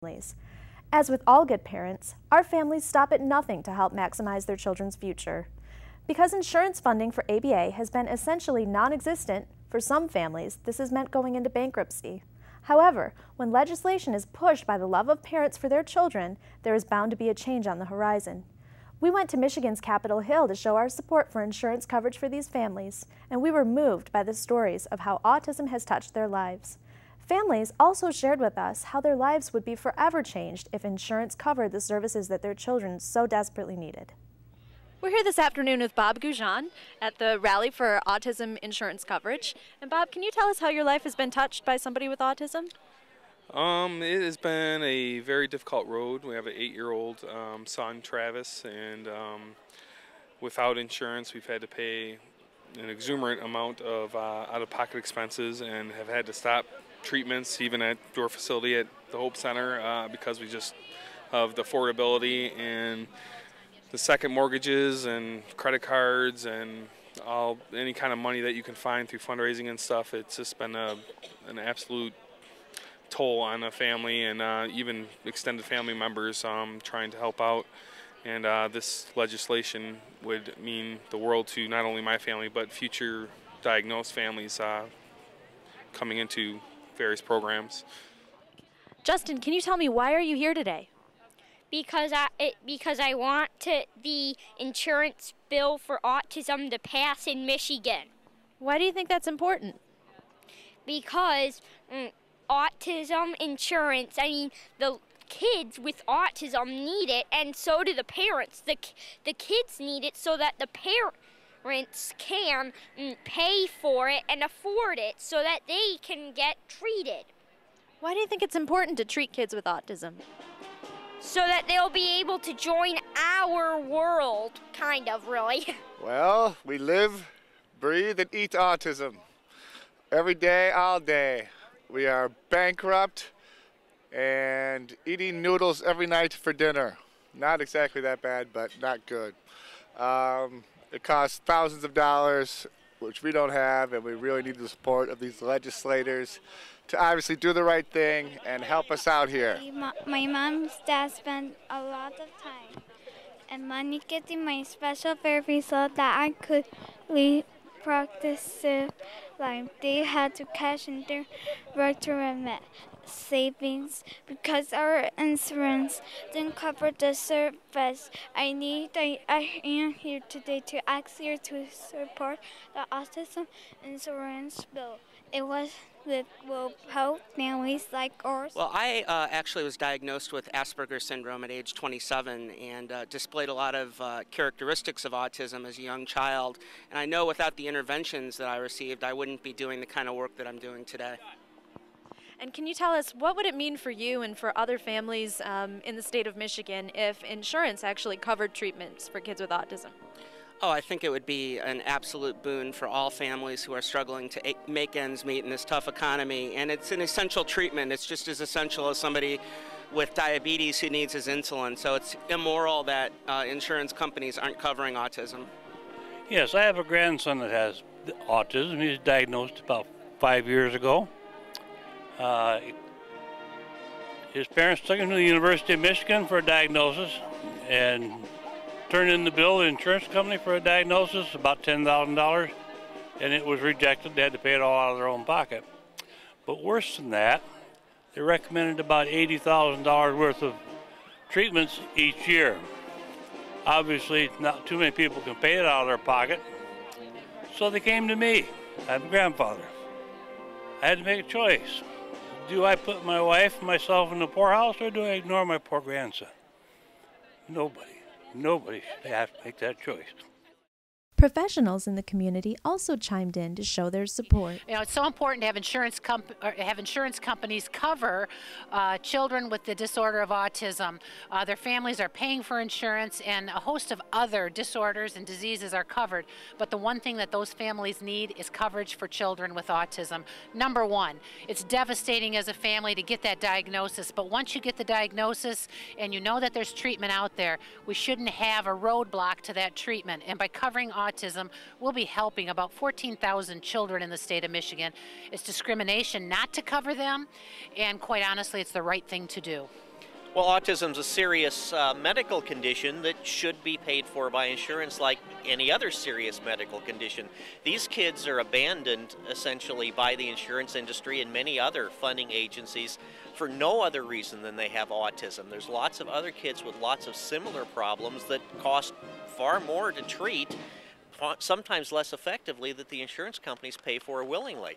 families. As with all good parents, our families stop at nothing to help maximize their children's future. Because insurance funding for ABA has been essentially non-existent, for some families, this has meant going into bankruptcy. However, when legislation is pushed by the love of parents for their children, there is bound to be a change on the horizon. We went to Michigan's Capitol Hill to show our support for insurance coverage for these families, and we were moved by the stories of how autism has touched their lives. Families also shared with us how their lives would be forever changed if insurance covered the services that their children so desperately needed. We're here this afternoon with Bob Goujon at the Rally for Autism Insurance Coverage. And Bob, can you tell us how your life has been touched by somebody with autism? It has been a very difficult road. We have an 8-year-old son, Travis, and without insurance, we've had to pay an exuberant amount of out-of-pocket expenses and have had to stop treatments even at your facility at the Hope Center because we just of the affordability and the second mortgages and credit cards and any kind of money that you can find through fundraising and stuff. It's just been an absolute toll on a family and even extended family members trying to help out. And this legislation would mean the world to not only my family but future diagnosed families coming into various programs. Justin, can you tell me, why are you here today? Because I want the insurance bill for autism to pass in Michigan. Why do you think that's important? Because autism insurance, I mean, the kids with autism need it, and so do the parents. The kids need it so that the parents can pay for it and afford it so that they can get treated. Why do you think it's important to treat kids with autism? So that they'll be able to join our world, kind of, really. Well, we live, breathe, and eat autism. Every day, all day. We are bankrupt and eating noodles every night for dinner. Not exactly that bad, but not good. It costs thousands of dollars, which we don't have, and we really need the support of these legislators to obviously do the right thing and help us out here. My mom's dad spent a lot of time and money getting my special therapy so that I could lead practice life. They had to cash in their retirement savings because our insurance didn't cover the service. I am here today to ask you to support the autism insurance bill. It will help families like ours. Well, I actually was diagnosed with Asperger's syndrome at age 27 and displayed a lot of characteristics of autism as a young child. And I know without the interventions that I received, I wouldn't be doing the kind of work that I'm doing today. And can you tell us, what would it mean for you and for other families in the state of Michigan if insurance actually covered treatments for kids with autism? Oh, I think it would be an absolute boon for all families who are struggling to make ends meet in this tough economy. And it's an essential treatment. It's just as essential as somebody with diabetes who needs his insulin. So it's immoral that insurance companies aren't covering autism. Yes, I have a grandson that has autism. He was diagnosed about 5 years ago. His parents took him to the University of Michigan for a diagnosis and turned in the bill to the insurance company for a diagnosis, about $10,000, and it was rejected. They had to pay it all out of their own pocket. But worse than that, they recommended about $80,000 worth of treatments each year. Obviously, not too many people can pay it out of their pocket, so they came to me. I'm a grandfather. I had to make a choice. Do I put my wife and myself in the poorhouse, or do I ignore my poor grandson? Nobody should have to make that choice. Professionals in the community also chimed in to show their support. You know, it's so important to have insurance companies cover children with the disorder of autism. Their families are paying for insurance, and a host of other disorders and diseases are covered. But the one thing that those families need is coverage for children with autism. Number one, it's devastating as a family to get that diagnosis, but once you get the diagnosis and you know that there's treatment out there, we shouldn't have a roadblock to that treatment. And by covering autism, we'll be helping about 14,000 children in the state of Michigan. It's discrimination not to cover them, and quite honestly, it's the right thing to do. Well, autism's a serious medical condition that should be paid for by insurance like any other serious medical condition. These kids are abandoned essentially by the insurance industry and many other funding agencies for no other reason than they have autism. There's lots of other kids with lots of similar problems that cost far more to treat, sometimes less effectively, that the insurance companies pay for willingly.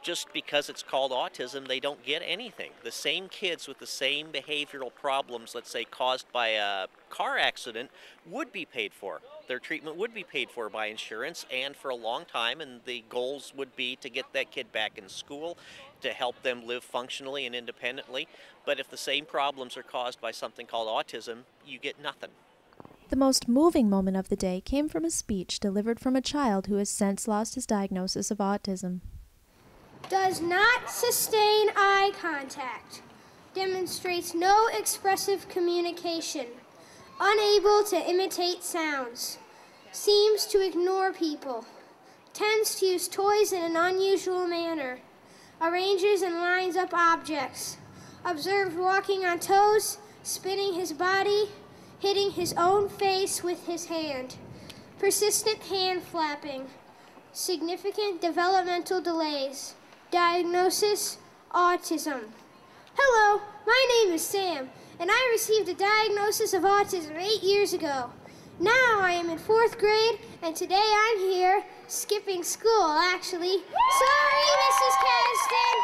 Just because it's called autism, they don't get anything. The same kids with the same behavioral problems, let's say caused by a car accident, would be paid for. Their treatment would be paid for by insurance and for a long time, and the goals would be to get that kid back in school, to help them live functionally and independently. But if the same problems are caused by something called autism, you get nothing. The most moving moment of the day came from a speech delivered from a child who has since lost his diagnosis of autism. Does not sustain eye contact, demonstrates no expressive communication, unable to imitate sounds, seems to ignore people, tends to use toys in an unusual manner, arranges and lines up objects, observed walking on toes, spinning his body, hitting his own face with his hand, persistent hand flapping, significant developmental delays. Diagnosis, autism. Hello, my name is Sam, and I received a diagnosis of autism 8 years ago. Now I am in 4th grade, and today I'm here, skipping school, actually. Sorry, Mrs. Caston,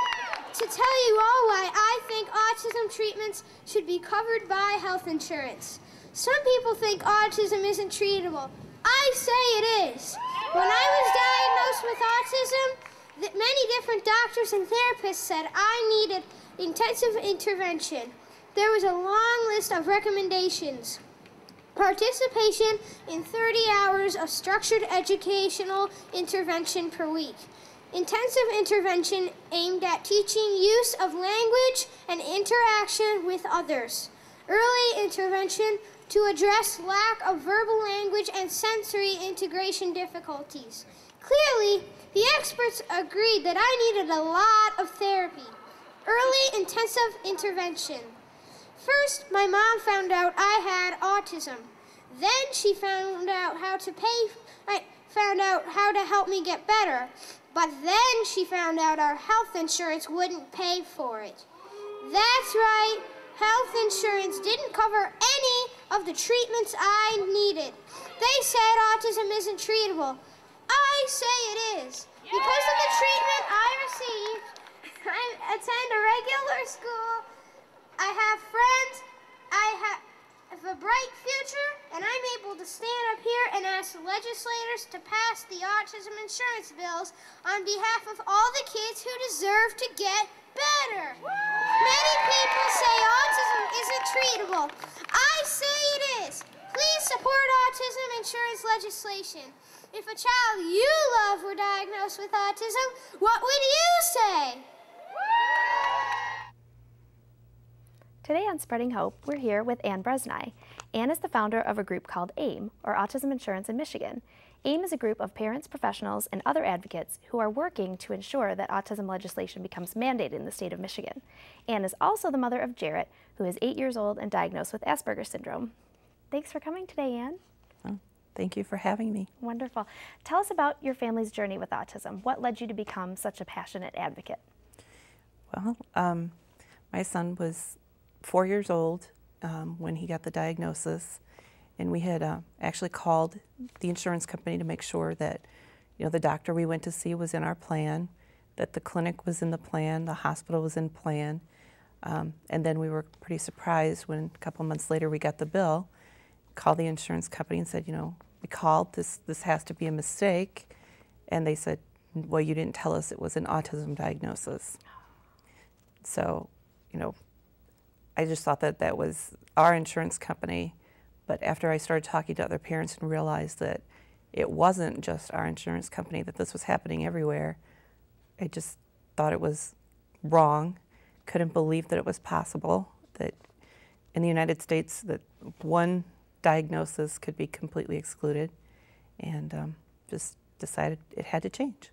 to tell you all why I think autism treatments should be covered by health insurance. Some people think autism isn't treatable. I say it is. When I was diagnosed with autism, many different doctors and therapists said I needed intensive intervention. There was a long list of recommendations. Participation in 30 hours of structured educational intervention per week. Intensive intervention aimed at teaching use of language and interaction with others. Early intervention to address lack of verbal language and sensory integration difficulties. Clearly, the experts agreed that I needed a lot of therapy. Early intensive intervention. First, my mom found out I had autism. Then she found out how to help me get better. But then she found out our health insurance wouldn't pay for it. That's right, health insurance didn't cover any of the treatments I needed. They said autism isn't treatable. I say it is. Because of the treatment I received, I attend a regular school, I have friends, I have a bright future, and I'm able to stand up here and ask legislators to pass the autism insurance bills on behalf of all the kids who deserve to get better. Many people say autism isn't treatable. I say it is. Please support autism insurance legislation. If a child you love were diagnosed with autism, what would you say? Today on Spreading Hope, we're here with Ann Bresnai. Ann is the founder of a group called AIM, or Autism Insurance in Michigan. AIM is a group of parents, professionals, and other advocates who are working to ensure that autism legislation becomes mandated in the state of Michigan. Ann is also the mother of Jarrett, who is 8 years old and diagnosed with Asperger's syndrome. Thanks for coming today, Ann. Thank you for having me. Wonderful. Tell us about your family's journey with autism. What led you to become such a passionate advocate? Well, my son was 4 years old when he got the diagnosis, and we had actually called the insurance company to make sure that, the doctor we went to see was in our plan, that the clinic was in the plan, the hospital was in plan, and then we were pretty surprised when a couple months later we got the bill, called the insurance company and said, we called, this has to be a mistake, and they said, well, you didn't tell us it was an autism diagnosis. So, I just thought that that was our insurance company, but after I started talking to other parents and realized that it wasn't just our insurance company, that this was happening everywhere, I just thought it was wrong, couldn't believe that it was possible, that in the United States that one diagnosis could be completely excluded, and just decided it had to change.